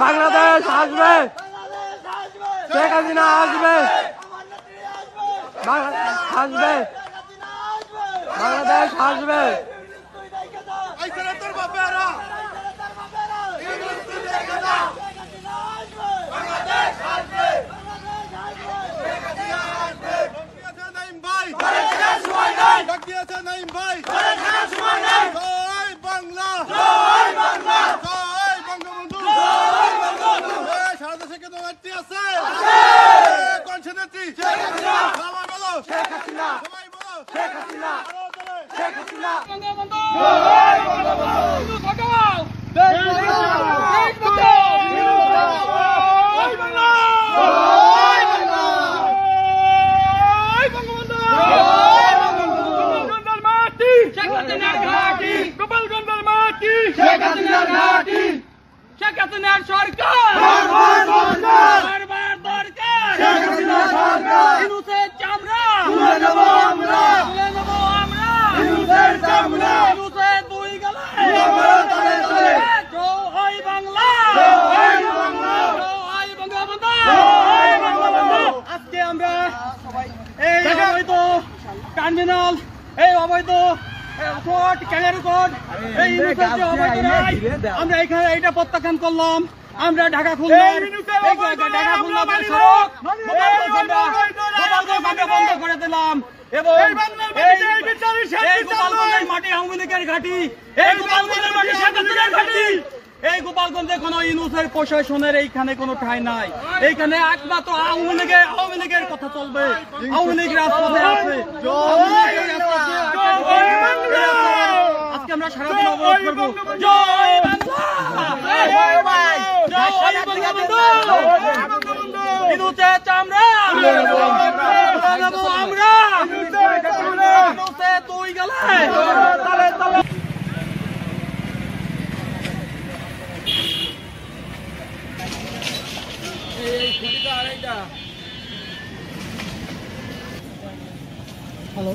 বাংলাদেশ আসবে, শেখ হাসিনা আসবে, আসবে, বাংলাদেশ আসবে। আমরা এখানে এটা প্রত্যাখ্যান করলাম। আমরা ঢাকা খুলনার বন্ধ করে দিলাম এবং মাটি আওয়ামী লীগের ঘাঁটি, এই গোপালগঞ্জে কোন ইউনূসের প্রশাসনের এইখানে কোনো ঠাঁই নাই। এইখানে একমাত্র আওয়ামী লীগের কথা চলবে। আওয়ামী লীগ রাজপথে আছে। আজকে আমরা সারাদিন অবরোধ করবো। জয় বাংলা, জয় বঙ্গবন্ধু, ইউনূসের চামড়া আমরা, ইউনূসের তুই গেলে হ্যালো।